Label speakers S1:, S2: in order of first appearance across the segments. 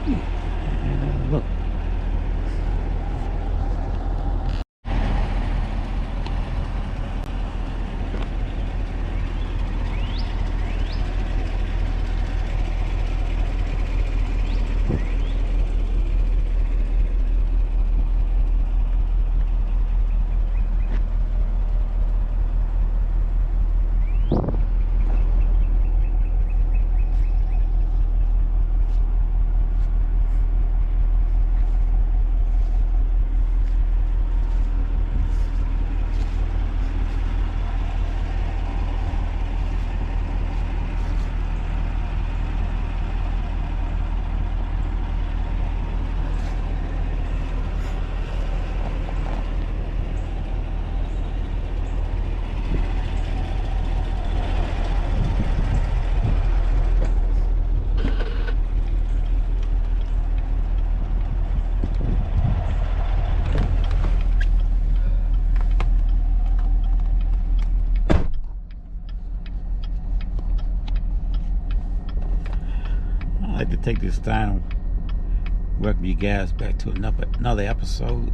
S1: And look. I'd like to take this time to welcome you guys back to another episode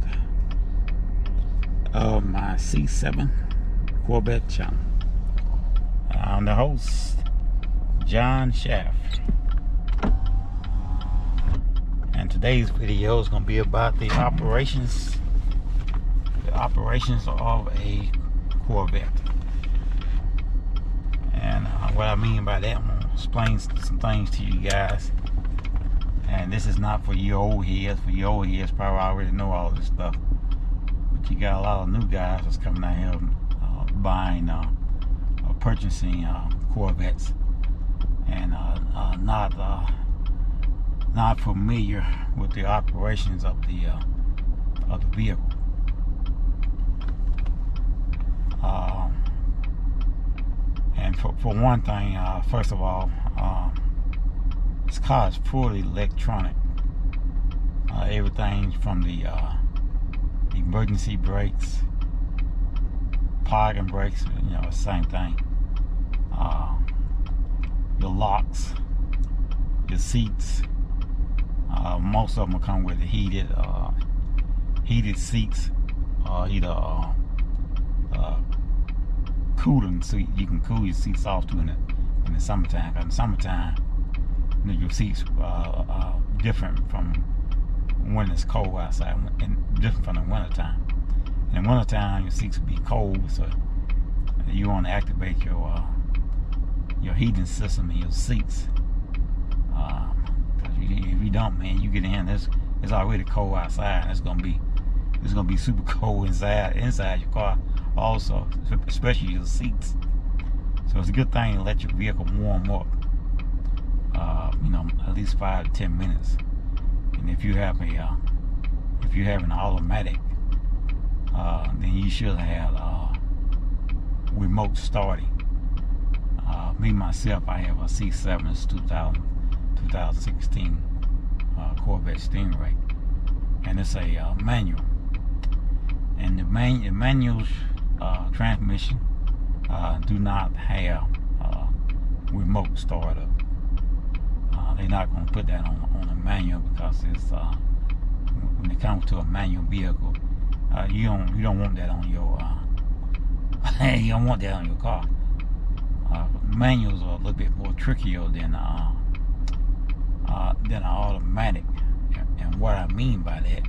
S1: of my C7 Corvette channel. I'm the host, John Shaft, and today's video is going to be about the operations of a Corvette. And what I mean by that, I'm going to explain some things to you guys. And this is not for you old heads. For you old heads, probably already know all this stuff. But you got a lot of new guys that's coming out here buying, purchasing Corvettes, and not familiar with the operations of the vehicle. And for one thing, first of all, this car is fully electronic. Everything from the emergency brakes, parking brakes, same thing. Your locks, your seats, most of them will come with the heated seats, either cooling seat. You can cool your seats off too in the summertime. In the summertime, your seats are different from when it's cold outside, and different from the wintertime. In the wintertime, your seats will be cold, so you want to activate your heating system in your seats. Because if you don't, man, you get in. It's already cold outside, and it's gonna be super cold inside your car also, especially your seats. So it's a good thing to let your vehicle warm up, at least 5 to 10 minutes. And if you have an automatic, then you should have remote starting. Me myself, I have a C7, it's 2016 Corvette Stingray, and it's a manual. And the manual transmission do not have remote startup. They're not going to put that on a manual, because it's when it comes to a manual vehicle, you don't want that on your you don't want that on your car. Manuals are a little bit more trickier than an automatic. And what I mean by that,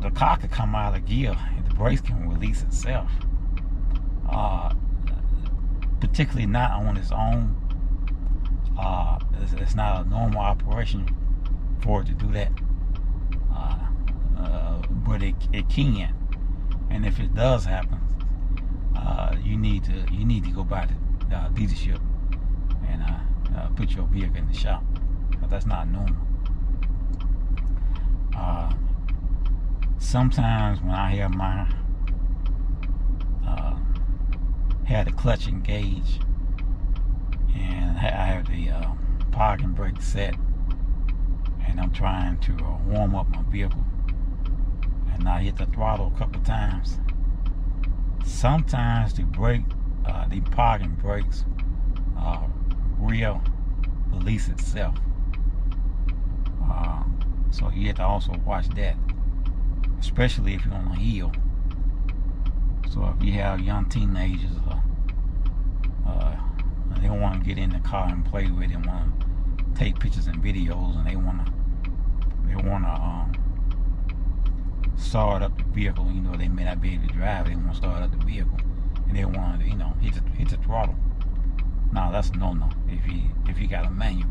S1: the car could come out of gear and the brakes can release itself. Particularly not on its own. It's not a normal operation for it to do that. But it can. And if it does happen, you need to go by the dealership and put your vehicle in the shop, because that's not normal. Sometimes when I have my had the clutch engaged and I have the parking brake set, and I'm trying to warm up my vehicle, and I hit the throttle a couple times, sometimes the parking brakes rear release itself. So you have to also watch that, especially if you're on a hill. So if you have young teenagers, they want to get in the car and play with it, and want to take pictures and videos, and they want to start up the vehicle. You know, they may not be able to drive. They want to start up the vehicle, and they want to, you know, hit the throttle. No, that's a no-no. If you got a manual,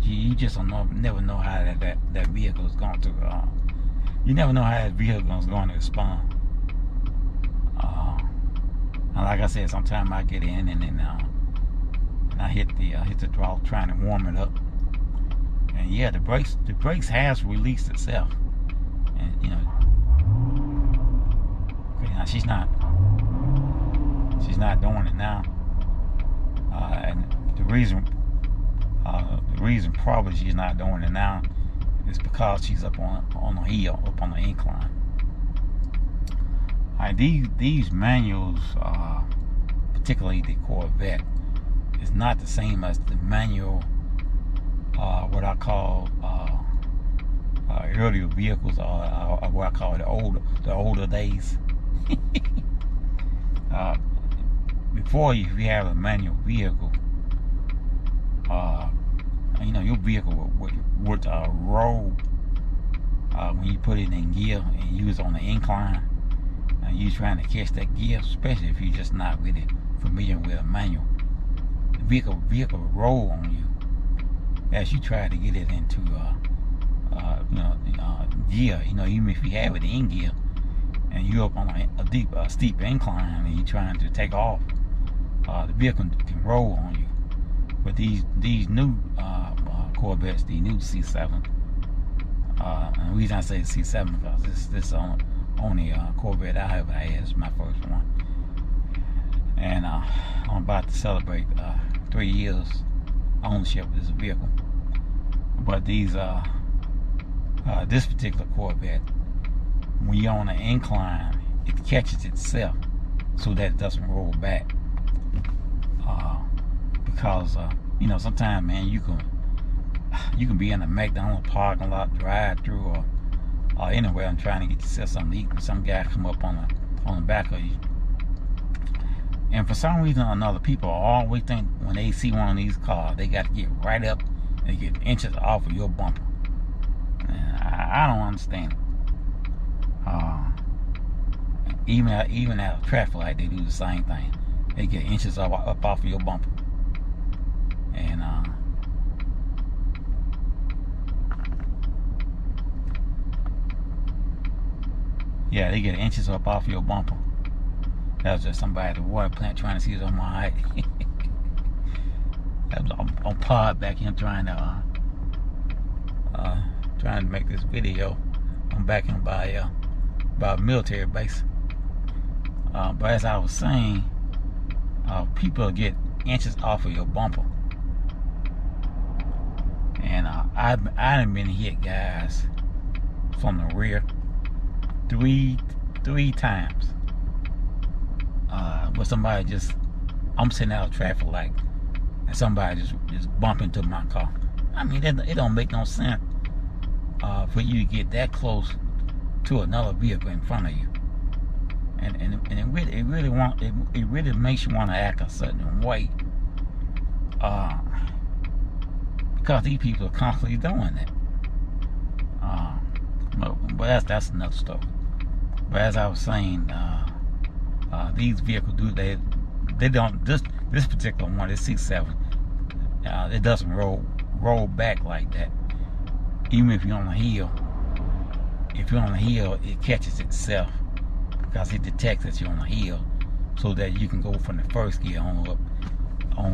S1: you just never know how that vehicle is going to. You never know how that vehicle is going to respond. And like I said, sometimes I get in and then I hit the throttle trying to warm it up. And yeah, the brakes has released itself. And you know, okay, now she's not doing it now. And the reason probably she's not doing it now is because she's up on a hill, up on the incline. These manuals, particularly the Corvette, is not the same as the manual, what I call earlier vehicles, or what I call the older days. Before, if you have a manual vehicle, you know, your vehicle would roll when you put it in gear and use on the incline. And you trying to catch that gear, especially if you're just not really familiar with a manual. The vehicle will roll on you as you try to get it into gear. You know, even if you have it in gear and you're up on a steep incline and you're trying to take off, the vehicle can roll on you. But these new Corvettes, the new C7, and the reason I say C7 because this only Corvette I ever had. It's my first one, and I'm about to celebrate 3 years ownership of this vehicle. But this particular Corvette, when you're on an incline, it catches itself so that it doesn't roll back. Because you know, sometimes, man, you can be in a McDonald's parking lot, drive through, or anywhere and trying to get yourself something to eat, and some guy come up on the back of you. And for some reason or another, people always think when they see one of these cars, they got to get right up and get inches off of your bumper. And I don't understand it. Even at a traffic light, they do the same thing. They get inches up off of your bumper. And yeah, they get inches up off your bumper. That was just somebody at the water plant trying to see if I'm alright. I'm parked back here trying to make this video. I'm back in by a military base. But as I was saying, people get inches off of your bumper. And I done been hit, guys, from the rear three times. But somebody I'm sitting out of traffic light and somebody just bump into my car. I mean, it don't make no sense for you to get that close to another vehicle in front of you. And it really makes you want to act a certain way. Because these people are constantly doing that. But that's another story. But as I was saying, these vehicles they don't, this particular one, this C7, it doesn't roll back like that. Even if you're on a hill, it catches itself because it detects that you're on a hill, so that you can go from the first gear on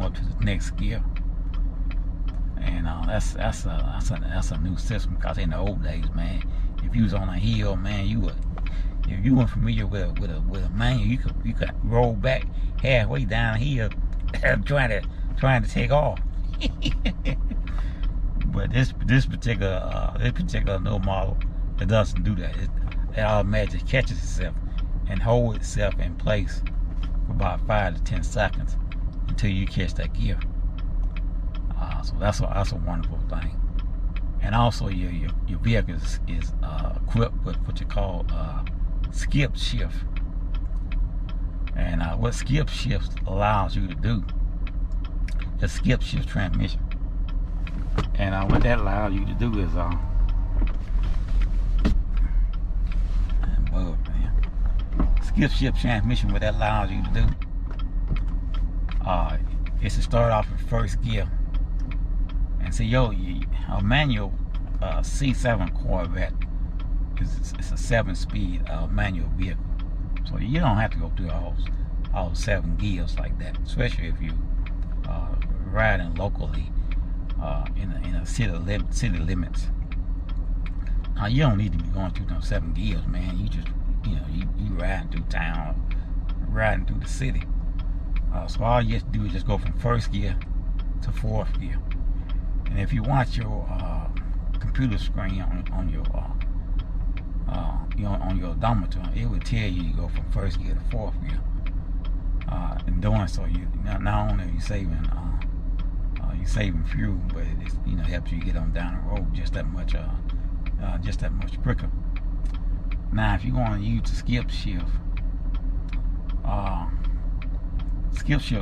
S1: up to the next gear. And that's a new system, because in the old days, man, if you was on a hill, man, if you weren't familiar with a manual, you could roll back halfway down the hill trying to take off. But this particular new model, it doesn't do that. It automatically catches itself and holds itself in place for about 5 to 10 seconds until you catch that gear. So that's a wonderful thing. And also your vehicle is equipped with what you call skip shift. And what skip shift allows you to do is skip shift transmission. And what that allows you to do is skip shift transmission. What that allows you to do is to start off with first gear. And see, a manual C7 Corvette is a 7-speed manual vehicle, so you don't have to go through all 7 gears like that. Especially if you riding locally in a city limits. You don't need to be going through those 7 gears, man. You just you riding through town, riding through the city. So all you have to do is just go from first gear to 4th gear. And if you watch your computer screen on your on your odometer, it will tell you to go from first gear to 4th gear. In doing so, not only are you saving fuel, but it helps you get on down the road just that much quicker. Now, if you want to use the skip shift,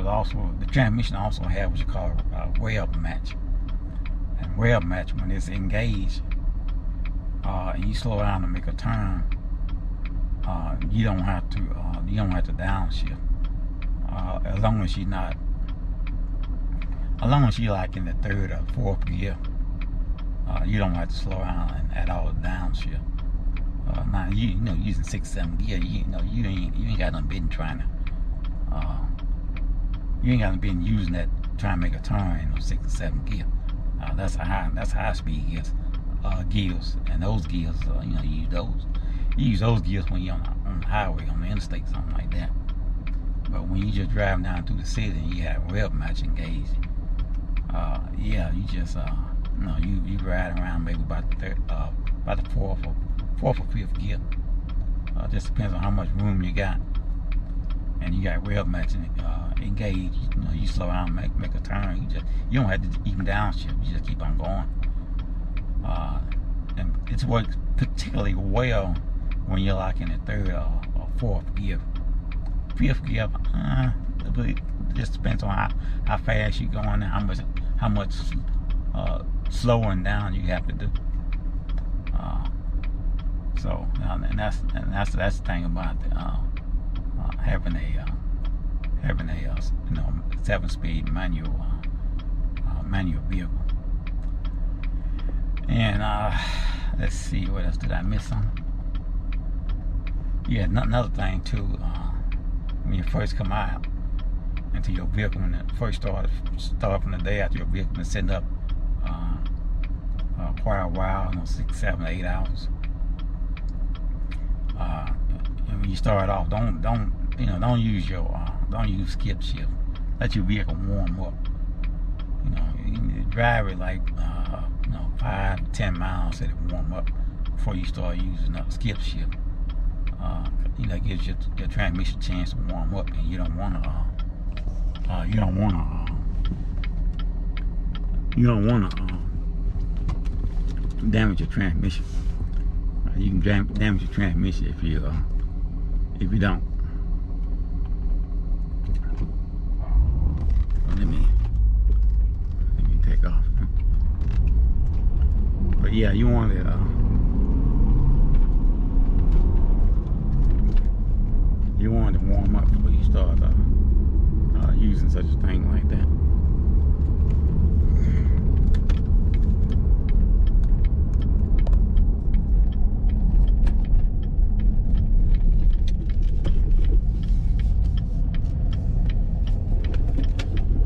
S1: also, the transmission also have what you call web match. And web match, when it's engaged and you slow down to make a turn, you don't have to downshift. As long as you're like in the 3rd or 4th gear, you don't have to slow down at all to downshift. Now using 6, 7 gear, you ain't got no business trying to. You ain't got no business using that trying to make a turn in 6 or 7 gear. That's high speed gears, and those gears, you use those gears when you're on the highway, on the interstate, something like that. But when you just driving down through the city and you have web match engaged, you just you ride around maybe about the 4th or 5th gear. Just depends on how much room you got. And you got web match engaged. You slow down, make a turn. You don't have to even downshift. You just keep on going. And it's worked particularly well when you're like in the 3rd or 4th gear. 5th gear, it just depends on how fast you're going and how much slowing down you have to do. And that's the thing about having a 7-speed manual vehicle. And let's see, what else did I miss on? Yeah, another thing too. When you first come out into your vehicle, when it first start from the day after your vehicle been sitting up quite a while, 6, 7, 8 hours. And when you start off, don't use skip shift. Let your vehicle warm up. You drive it like 5 to 10 miles, let it warm up before you start using skip shift. It gives your transmission a chance to warm up, and you don't want to damage your transmission. You can damage your transmission if you don't. Let me take off. But yeah, you want it. You want it to warm up before you start using such a thing like that.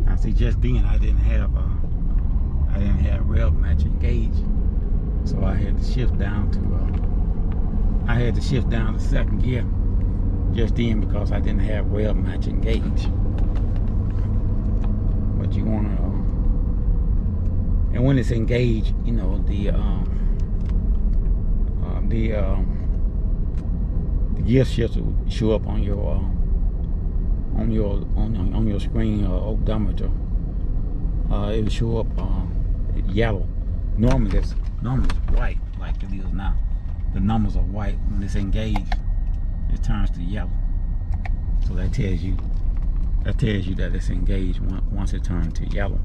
S1: Now see, just then I didn't have rev match engaged, so I had to shift down to 2nd gear. Just then, because I didn't have web match engaged. But you want to, and when it's engaged, the gear shifts will show up on your screen or odometer. It will show up yellow. Normally it's white like it is now. The numbers are white. When it's engaged, it turns to yellow. So that tells you that it's engaged once it turns to yellow.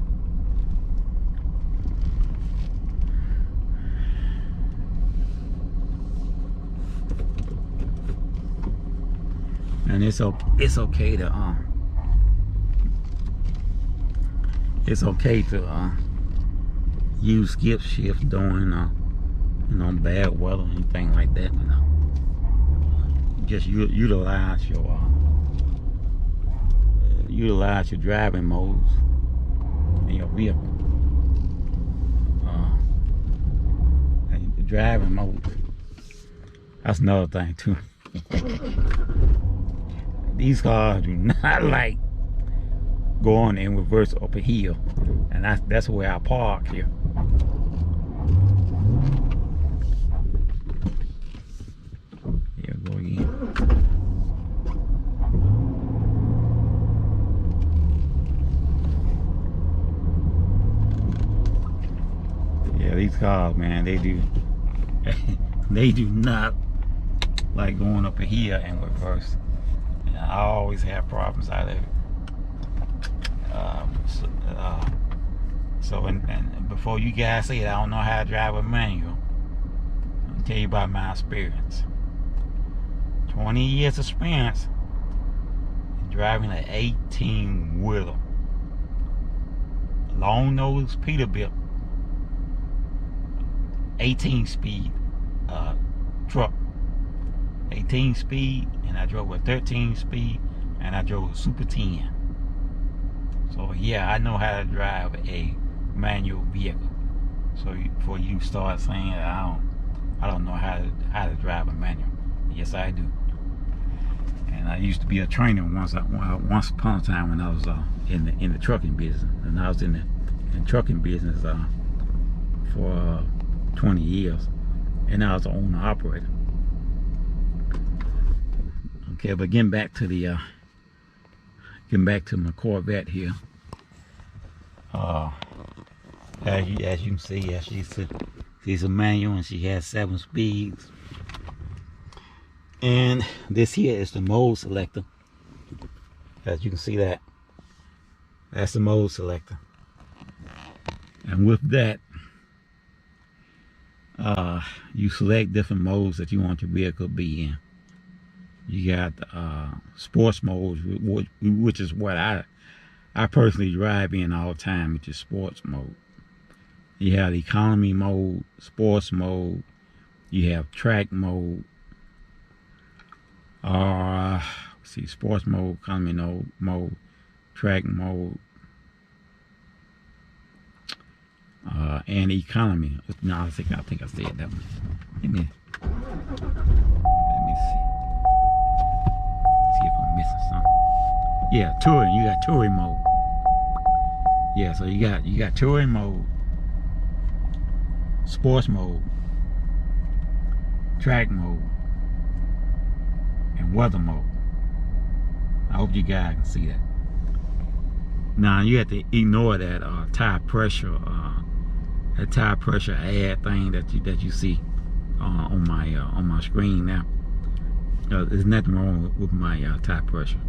S1: And it's okay to use skip shift during bad weather or anything like that. Just utilize your driving modes in your vehicle. And the driving mode, that's another thing too. These cars do not like going in reverse up a hill, and that's where I park here. Here we go again. Yeah, these cars, man, they do not like going up a hill in reverse. I always have problems out of it. And before you guys say it, I don't know how to drive a manual. I'll tell you about my experience. 20 years experience in driving an 18-wheeler. Long nose Peterbilt. 18-speed truck. 18 speed, and I drove a 13 speed, and I drove a Super 10. So yeah, I know how to drive a manual vehicle. So before you start saying I don't know how to drive a manual, yes I do. And I used to be a trainer once upon a time when I was in the trucking business, and I was in the trucking business for 20 years, and I was the owner operator. Okay, but getting back to my Corvette here. As you can see, she's a manual and she has 7 speeds. And this here is the mode selector. As you can see that's the mode selector. And with that, you select different modes that you want your vehicle to be in. You got sports mode, which is what I personally drive in all the time, which is sports mode. You have economy mode, sports mode. You have track mode. See, sports mode, economy mode, track mode, and economy. No, I think I said that one. Let me see. See if I'm missing something. Yeah, touring. You got touring mode. Yeah, so you got touring mode, sports mode, track mode, and weather mode. I hope you guys can see that. Now you have to ignore that tire pressure ad thing that you see on my screen now. There's nothing wrong with my tire pressure.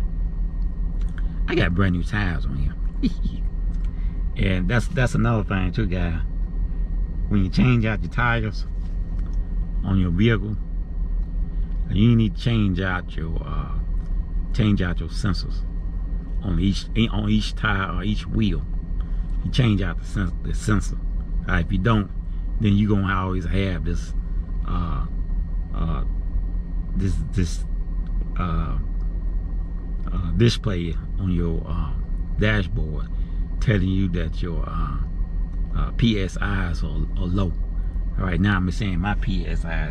S1: I got brand new tires on here. And that's another thing too, guys. When you change out your tires on your vehicle, you need to change out your sensors on each tire or each wheel. You change out the sensor. If you don't, then you're gonna always have this display on your dashboard telling you that your PSIs are low. All right, now I'm saying my PSI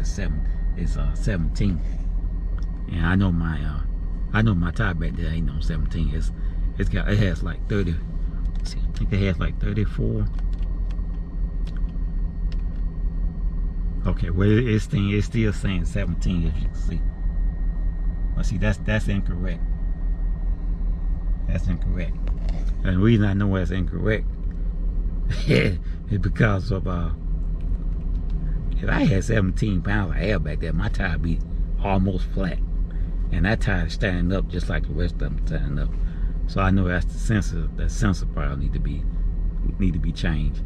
S1: is 17, and I know my tire back there ain't no 17. It has like 30. See, I think it has like 34. Okay, well it's still saying 17, if you can see. But see, that's incorrect. That's incorrect. And the reason I know that's incorrect It's because of if I had 17 pounds of air back there, my tire would be almost flat, and that tire is standing up just like the rest of them standing up. So I know that's the sensor. That sensor probably need to be changed.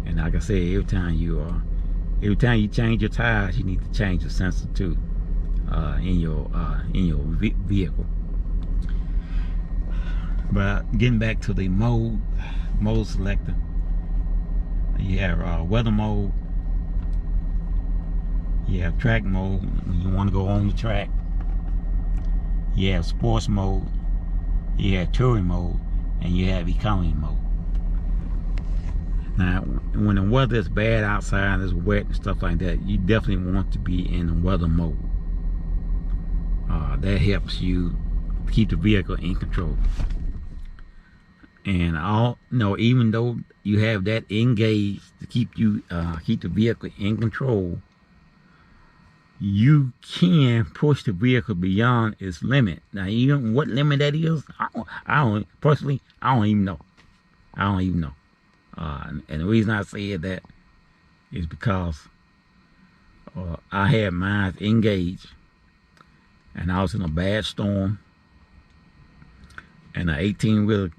S1: And like I said, every time you change your tires, you need to change the sensor too in your vehicle. But getting back to the mode selector, you have weather mode, you have track mode when you want to go on the track, you have sports mode, you have touring mode, and you have economy mode. Now, when the weather is bad outside and it's wet and stuff like that, you definitely want to be in weather mode. That helps you keep the vehicle in control. And even though you have that engaged to keep the vehicle in control, you can push the vehicle beyond its limit. Now, what limit that is, I don't even know. And the reason I said that is because I had mine engaged, and I was in a bad storm, and an 18-wheeler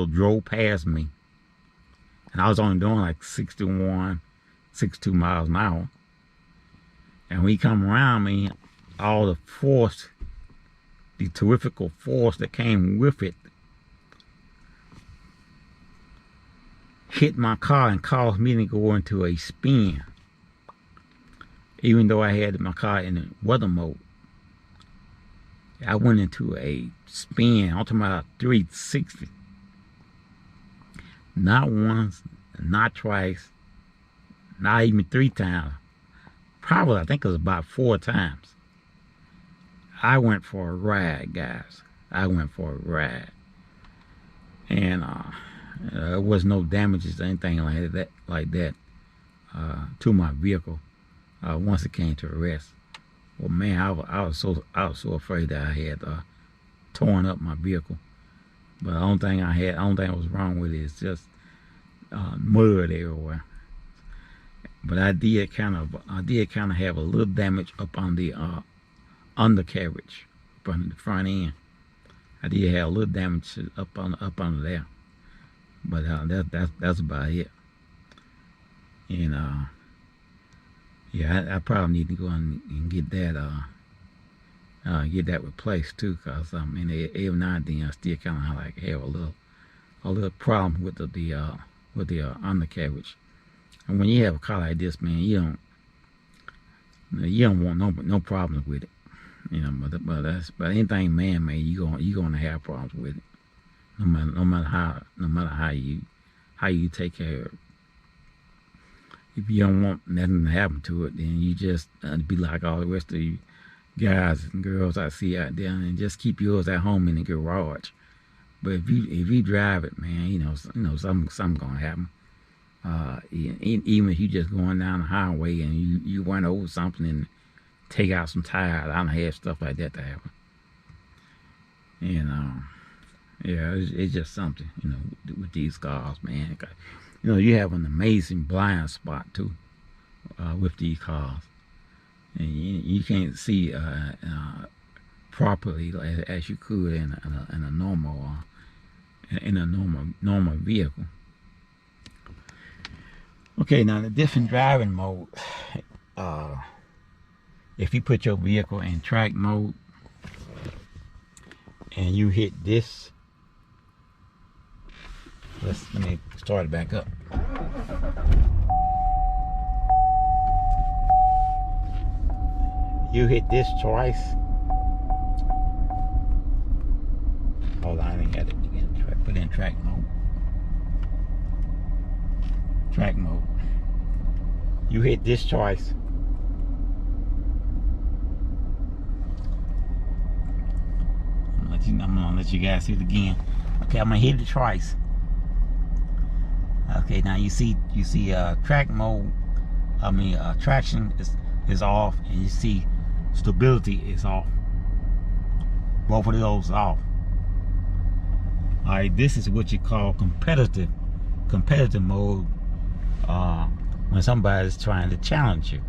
S1: drove past me, and I was only doing like 62 miles an hour. And when he come around me, all the force, the terrific force that came with it, hit my car and caused me to go into a spin, even though I had my car in weather mode. I went into a spin. I'm talking about 360. Not once, not twice, not even 3 times. Probably, I think it was about 4 times. I went for a ride, guys. I went for a ride. And there was no damages or anything like that to my vehicle once it came to rest. Well, man, I was so afraid that I had torn up my vehicle. But the only thing that was wrong with it is just mud everywhere. But I did kind of have a little damage up on the undercarriage, up on the front end. I did have a little damage up under there. But that's about it. And yeah, I probably need to go and get that replaced too, cause every now and then I still kind of like have a little problem with the undercarriage. And when you have a car like this, man, you don't want no problems with it, but anything man-made, you gonna have problems with it, no matter how you take care of it. If you don't want nothing to happen to it, then you just be like all the rest of you guys and girls I see out there, and just keep yours at home in the garage. But if you drive it, man, something gonna happen. Even if you just going down the highway and you run over something and take out some tires, I don't have stuff like that to happen. And yeah, it's just something, with these cars, man. You have an amazing blind spot too with these cars, and you can't see properly as you could in a normal vehicle. Okay, now the different driving mode. If you put your vehicle in track mode and you hit this, let me start it back up. You hit this twice. Hold on, I didn't get it again. Put in track mode. Track mode. You hit this twice. I'm gonna let you guys see it again. Okay, I'm gonna hit it twice. Okay, now you see track mode. Traction is off, and you see stability is off. Both of those off. All right, this is what you call competitive mode. When somebody's trying to challenge you.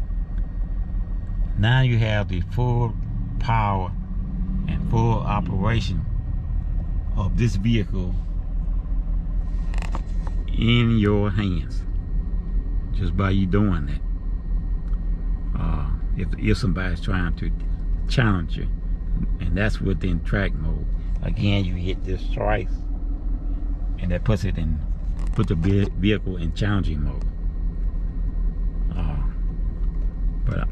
S1: Now you have the full power and full operation of this vehicle in your hands, just by you doing that. If somebody's trying to challenge you, and that's within track mode. Again, you hit this twice, and that puts the vehicle in challenging mode. But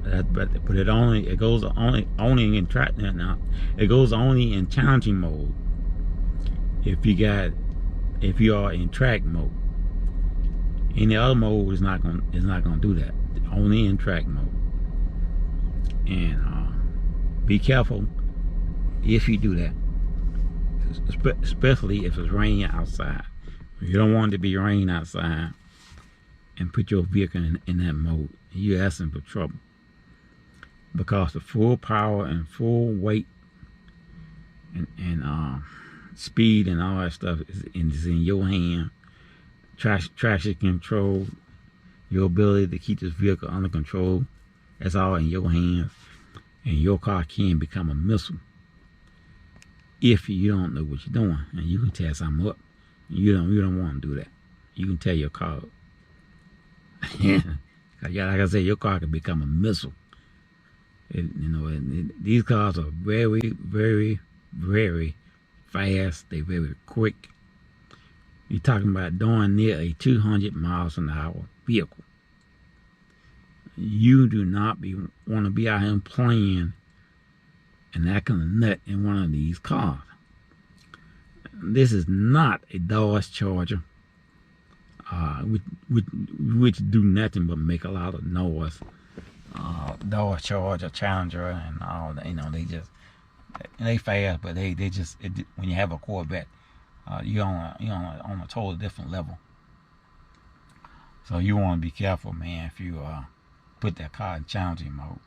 S1: it goes only in track now. It goes only in challenging mode if you are in track mode. Any other mode is not gonna do that. Only in track mode. And be careful if you do that, especially if it's raining outside. You don't want it to be raining outside and put your vehicle in that mode. You're asking for trouble, because the full power and full weight and speed and all that stuff is in your hand. Traction control, your ability to keep this vehicle under control, that's all in your hands. And your car can become a missile if you don't know what you're doing, and you can tear something up. You don't want to do that. You can tear your car up. Like I said, your car can become a missile. These cars are very, very, very fast. They're very quick. You're talking about doing near a 200 miles an hour vehicle. You do not want to be out here playing and acting a nut in one of these cars. This is not a Dodge Charger, which do nothing but make a lot of noise. Dodge Charger, Challenger, and all that. They fast, but they just when you have a Corvette, you're on a totally different level. So you want to be careful, man, if you put that car in challenging mode.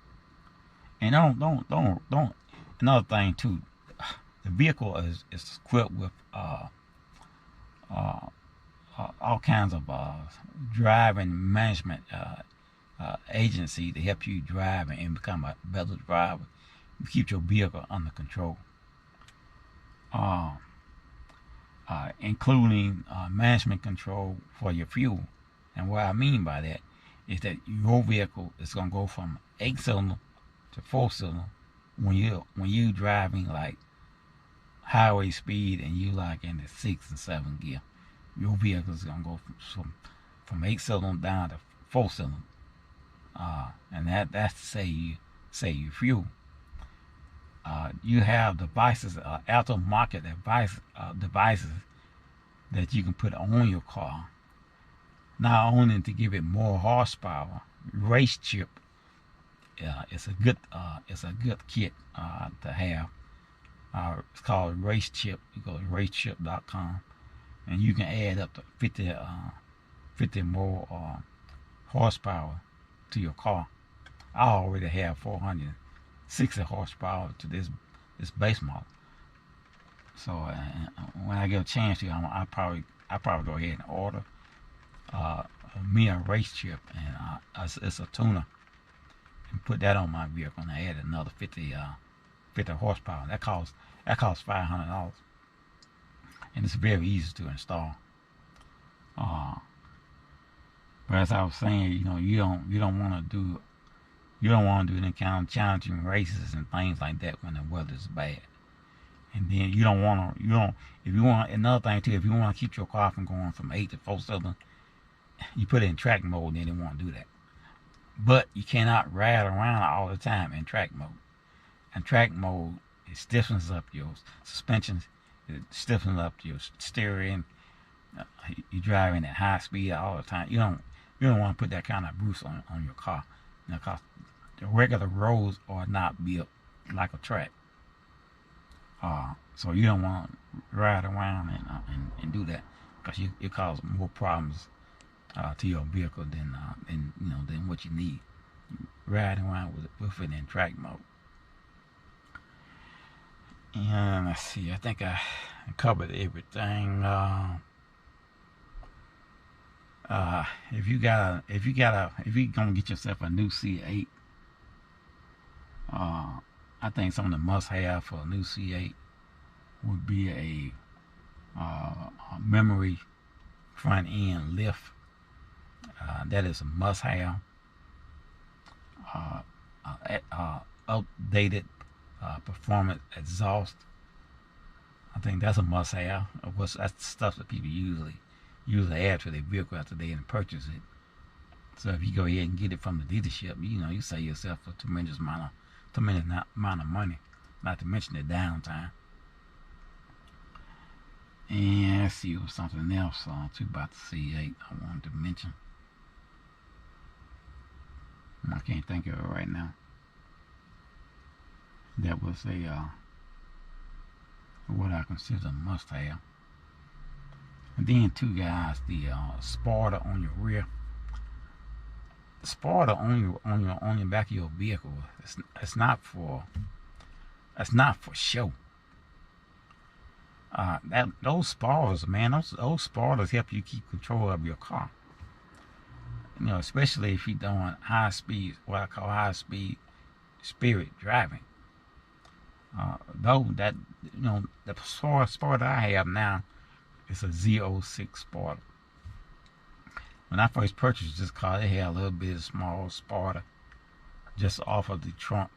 S1: And don't. Another thing too, the vehicle is equipped with all kinds of driving management agency to help you drive and become a better driver. Keep your vehicle under control, including management control for your fuel. And what I mean by that is that your vehicle is going to go from 8-cylinder to 4-cylinder when you driving like highway speed and you like in the 6 and 7 gear. Your vehicle is going to go from 8-cylinder down to 4-cylinder, and that's to save you fuel. You have devices, aftermarket devices that you can put on your car. Not only to give it more horsepower, race chip. It's a good kit to have. It's called race chip. You go to racechip.com, and you can add up to 50 more horsepower to your car. I already have 460 horsepower to this base model. So when I get a chance to, I probably go ahead and order me a race chip, and it's a tuner, and put that on my vehicle, and I add another 50 horsepower. That costs $500, and it's very easy to install. But as I was saying, you don't want to do any kind of challenging races and things like that when the weather's bad. And then another thing too, if you want to keep your car from going from 8 to 4-cylinder, you put it in track mode, then you want to do that. But you cannot ride around all the time in track mode. In track mode, it stiffens up your suspensions, it stiffens up your steering. You're driving at high speed all the time. You don't want to put that kind of boost on your car, because the regular roads are not built like a track. So you don't want to ride around and do that, because it causes more problems to your vehicle than what you need. Riding around with it in track mode. And let's see, I think covered everything. If you gonna get yourself a new C8, I think some of the must-have for a new C8 would be a memory front end lift. That is a must-have. Updated performance exhaust. I think that's a must-have. That's the stuff that people usually add to their vehicle after they purchase it. So if you go ahead and get it from the dealership, you save yourself a tremendous amount of money. Not to mention the downtime. And let's see, what's something else too about the C8 I wanted to mention. I can't think of it right now. That was what I consider a must-have. And then too, guys, the spoiler on your rear. The spoiler on your back of your vehicle. It's not for show. Those spoilers, man, those spoilers help you keep control of your car. Especially if you're doing high speed, what I call high speed spirit driving. Though that, the spoiler I have now is a Z06 spoiler. When I first purchased this car, it had a little bit of small spoiler just off of the trunk,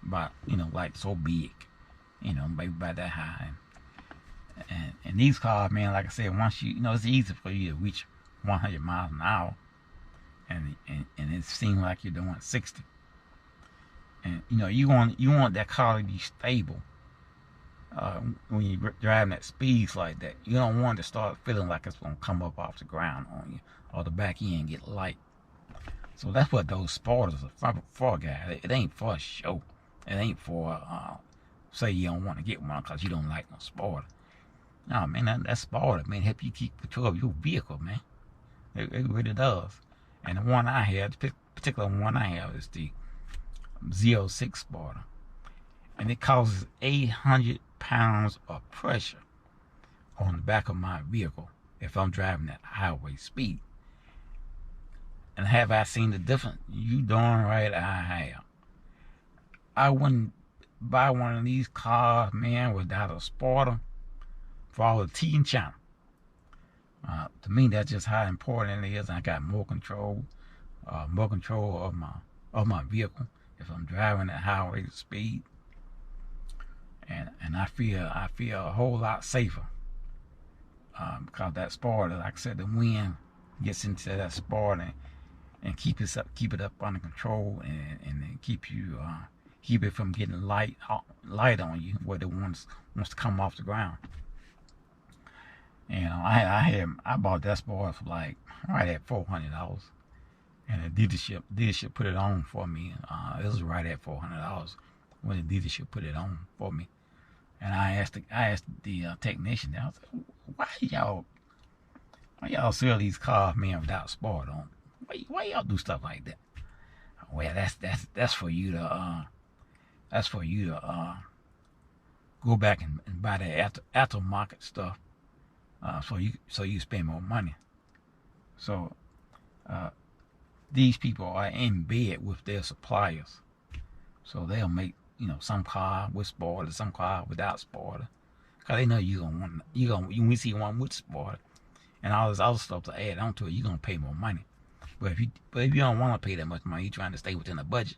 S1: about like so big, maybe about that high. And these cars, man, like I said, once it's easy for you to reach 100 miles an hour, and it seems like you're doing 60. And you want that car to be stable. When you're driving at speeds like that, you don't want to start feeling like it's gonna come up off the ground on you, or the back end get light. So that's what those spoilers are for, guys. It ain't for show. It ain't for say you don't want to get one because you don't like no spoiler. No, man, that spoiler, man, help you keep control of your vehicle, man. It really does. And the one I have, the particular one I have, is the Z06 spoiler, and it causes 800 pounds of pressure on the back of my vehicle if I'm driving at highway speed. And have I seen the difference? You darn right I have. I wouldn't buy one of these cars, man, without a spoiler for all the tea in China. To me, that's just how important it is. I got more control of my vehicle if I'm driving at highway speed, and I feel a whole lot safer because that spoiler, like I said, the wind gets into that spoiler and keep it up under control, and keep it from getting light on you where it wants to come off the ground. And I bought that spoiler for like right at $400, and the dealership put it on for me. It was right at $400 when the dealership put it on for me. And I asked the technician, I was like, why y'all sell these cars, man, without spoiler on? Why y'all do stuff like that? Well, that's for you to go back and buy that aftermarket stuff. So you spend more money. So these people are in bed with their suppliers, so they'll make some car with spoiler, some car without spoiler, cause they know when we see one with spoiler and all this other stuff to add on to it, you're gonna pay more money. But if you don't want to pay that much money, you're trying to stay within the budget,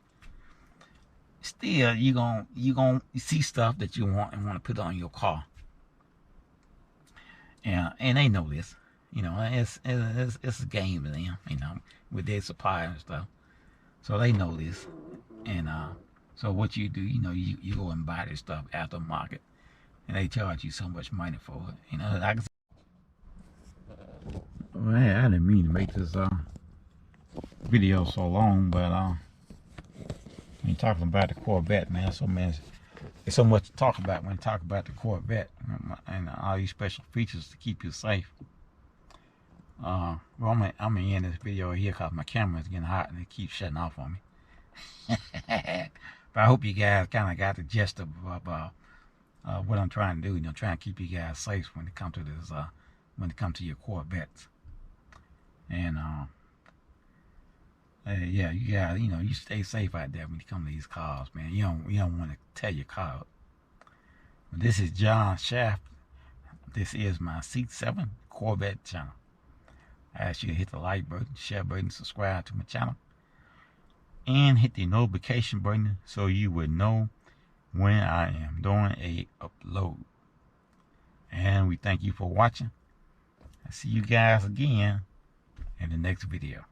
S1: still you see stuff that you want and want to put on your car. Yeah, and they know this. It's a game with them, with their supplier and stuff. So they know this. And so what you do, you go and buy this stuff aftermarket, and they charge you so much money for it. Like I said, well, I didn't mean to make this video so long, but when talking about the Corvette, man, there's so much to talk about when you talk about the Corvette and all these special features to keep you safe. Well, I'm gonna end this video here because my camera is getting hot and it keeps shutting off on me. But I hope you guys kind of got the gist of what I'm trying to do. Trying to keep you guys safe when it comes to this, when it comes to your Corvettes. And yeah, you got, you stay safe out there when you come to these cars, man. You don't want to tear your car up. But this is John Shaft. This is my C7 Corvette channel. I ask you to hit the like button, share button, subscribe to my channel, and hit the notification button so you would know when I am doing a upload. And we thank you for watching. I see you guys again in the next video.